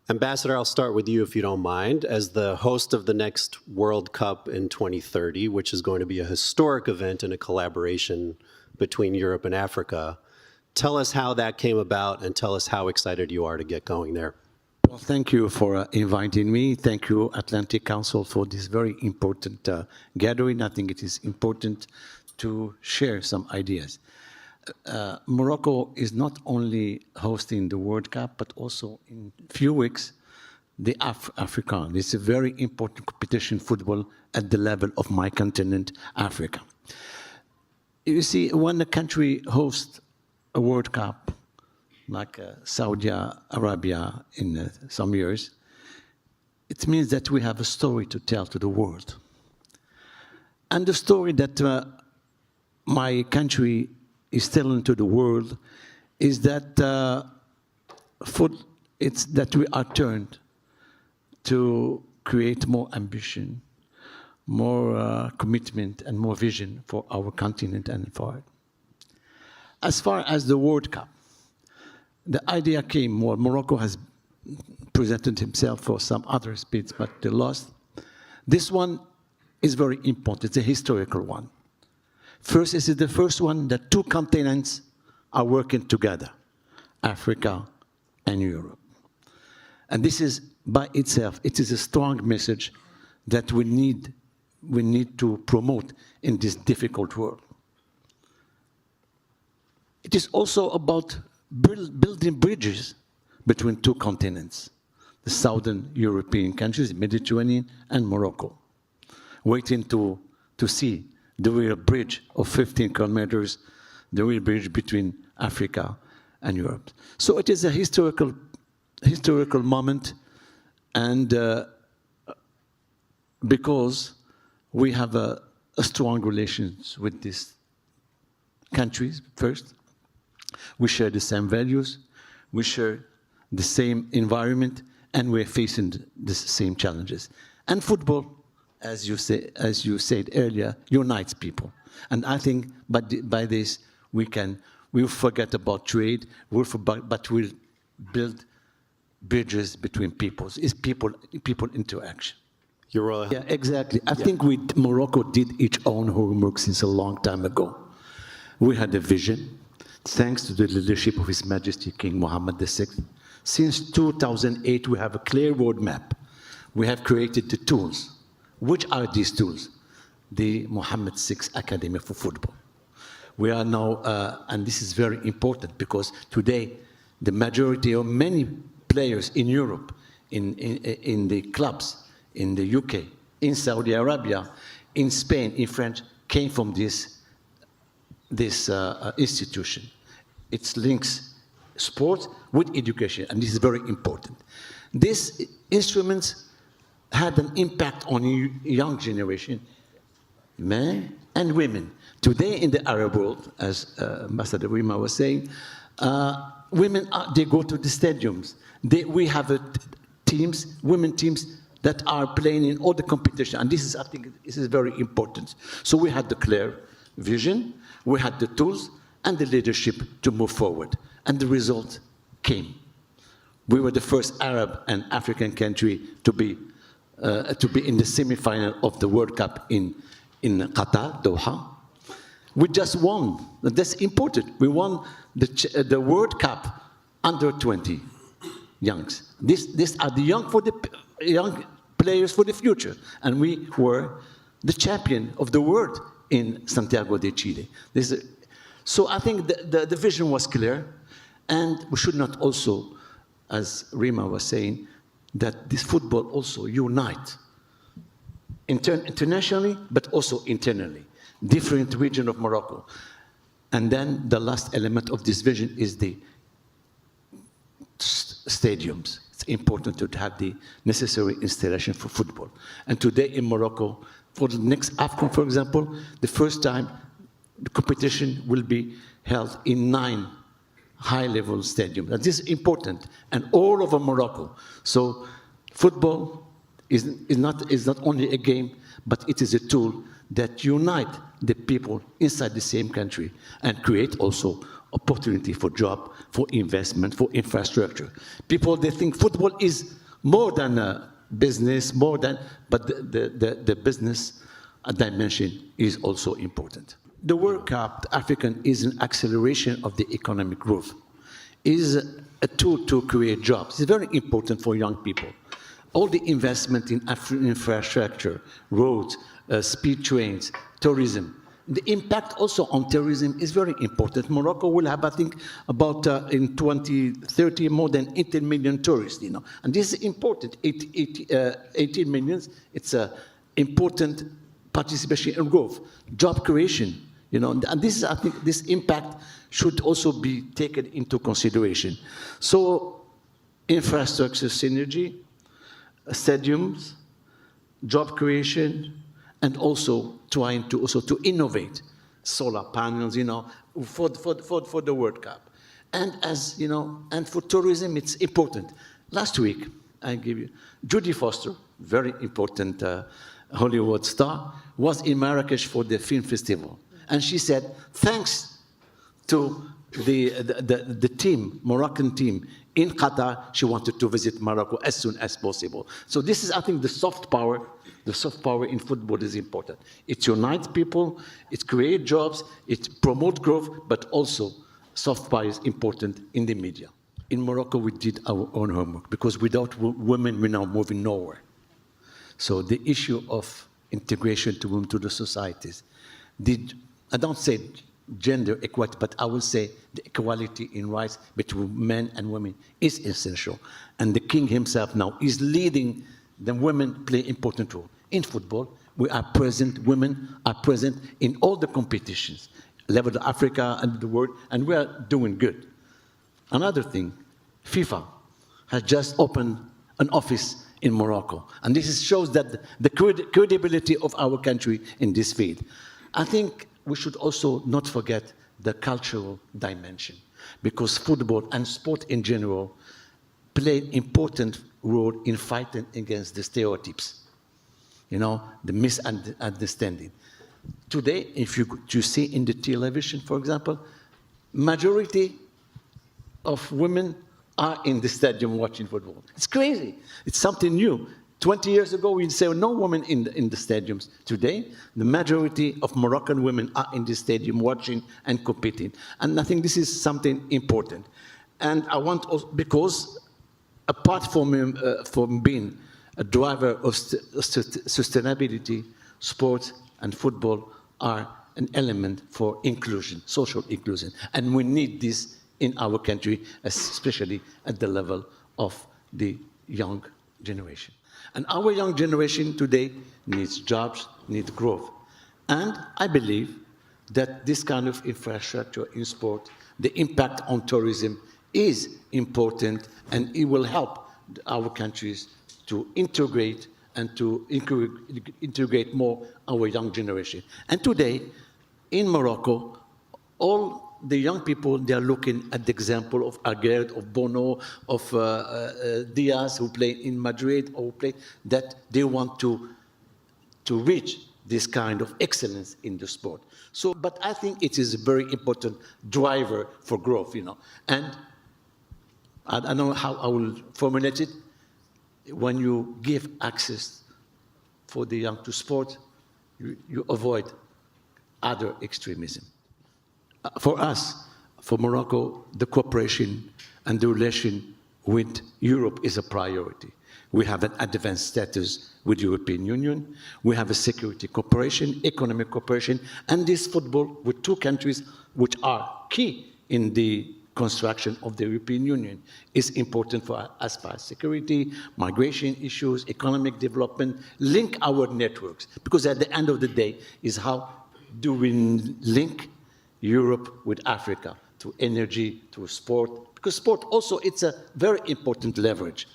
Ambassador, I'll start with you if you don't mind. As the host of the next World Cup in 2030, which is going to be a historic event and a collaboration between Europe and Africa, tell us how that came about and tell us how excited you are to get going there. Well, thank you for inviting me. Thank you, Atlantic Council, for this very important gathering. I think it is important to share some ideas. Morocco is not only hosting the World Cup, but also in a few weeks, the AFRICAN. It's a very important competition football at the level of my continent, Africa. You see, when a country hosts a World Cup, like Saudi Arabia in some years, it means that we have a story to tell to the world. And the story that my country is telling to the world is that it's that we are turned to create more ambition, more commitment, and more vision for our continent and for it. As far as the World Cup, the idea came, well, Morocco has presented himself for some other bids, but they lost. This one is very important. It's a historical one. First, this is the first one that two continents are working together, Africa and Europe. And this is, by itself, it is a strong message that we need to promote in this difficult world. It is also about building bridges between two continents, the southern European countries, Mediterranean and Morocco, waiting to see the real bridge of 15 kilometers, the real bridge between Africa and Europe. So it is a historical moment, and because we have a strong relations with these countries, first, we share the same values, we share the same environment, and we're facing the same challenges. And football, as you said earlier, unites people. And I think by this, we'll forget about trade, but we'll build bridges between peoples. It's people interaction. Yeah, exactly. I think Morocco did its own homework since a long time ago. We had a vision, thanks to the leadership of His Majesty King Mohammed VI. Since 2008, we have a clear roadmap. We have created the tools. Which are these tools? The Mohammed VI Academy for Football. We are now, and this is very important because today, the majority of many players in Europe, in the clubs, in the UK, in Saudi Arabia, in Spain, in France, came from this institution. It links sport with education, and this is very important. These instruments had an impact on young generation, men and women. Today in the Arab world, as Ambassador Rima was saying, women, they go to the stadiums. We have women teams that are playing in all the competition, and I think this is very important. So we had the clear vision, we had the tools and the leadership to move forward, and the result came. We were the first Arab and African country to be in the semi-final of the World Cup in Qatar, Doha. We just won. That's important. We won the World Cup under 20 youngs. These are the young players for the future, and we were the champion of the world in Santiago de Chile. So I think the vision was clear, and we should not also, as Rima was saying, that this football also unite internationally, but also internally, different region of Morocco. And then the last element of this vision is the stadiums. It's important to have the necessary installation for football. And today in Morocco, for the next AFCON, for example, the first time the competition will be held in 9 high-level stadiums. And this is important, and all over Morocco. So football is not only a game, but it is a tool that unites the people inside the same country and create also opportunity for job, for investment, for infrastructure. People, they think football is more than a business, more than, but the business dimension is also important. The World Cup, the African, is an acceleration of the economic growth, is a tool to create jobs. It's very important for young people. All the investment in infrastructure, roads, speed trains, tourism. The impact also on tourism is very important. Morocco will have, I think, about in 2030 more than 18 million tourists. And this is important. 18 million. It's an important participation in growth, job creation. And this is, I think, this impact should also be taken into consideration. So, infrastructure synergy, stadiums, job creation, and also trying to innovate solar panels, for the World Cup. And and for tourism, it's important. Last week, I gave you Judy Foster, very important Hollywood star, was in Marrakesh for the film festival, and she said, thanks to the team, Moroccan team in Qatar, she wanted to visit Morocco as soon as possible. So this is, I think, the soft power. The soft power in football is important. It unites people, it creates jobs, it promotes growth, but also soft power is important in the media. In Morocco, we did our own homework, because without women, we're now moving nowhere. So the issue of integration to women to the societies, I don't say gender equality, but I will say the equality in rights between men and women is essential. And the king himself now is leading. The women play an important role. In football, we are present, women are present in all the competitions, level of Africa and the world, and we are doing good. Another thing, FIFA has just opened an office in Morocco, and this shows that the credibility of our country in this field. I think we should also not forget the cultural dimension, because football and sport in general play an important role in fighting against the stereotypes, the misunderstanding. Today, if you see in the television, for example, majority of women are in the stadium watching football. It's crazy. It's something new. 20 years ago, we'd say no women in the stadiums. Today, the majority of Moroccan women are in the stadium watching and competing. And I think this is something important. And I want also, because apart from being a driver of sustainability, sports and football are an element for inclusion, social inclusion. And we need this in our country, especially at the level of the young generation. And our young generation today needs jobs, needs growth. And I believe that this kind of infrastructure in sport, the impact on tourism is important, and it will help our countries to integrate and to integrate more our young generation. And today, in Morocco, all the young people, they are looking at the example of Aguerd, of Bono, of Diaz, who play in Madrid, or who play, that they want to reach this kind of excellence in the sport. So, but I think it is a very important driver for growth, And I don't know how I will formulate it. When you give access for the young to sport, you avoid other extremism. For us, for Morocco, the cooperation and the relation with Europe is a priority. We have an advanced status with the European Union. We have a security cooperation, economic cooperation, and this football with two countries which are key in the construction of the European Union is important for us as far as security, migration issues, economic development, link our networks. Because at the end of the day is how do we link Europe with Africa, to energy, to sport. Because sport also, it's a very important leverage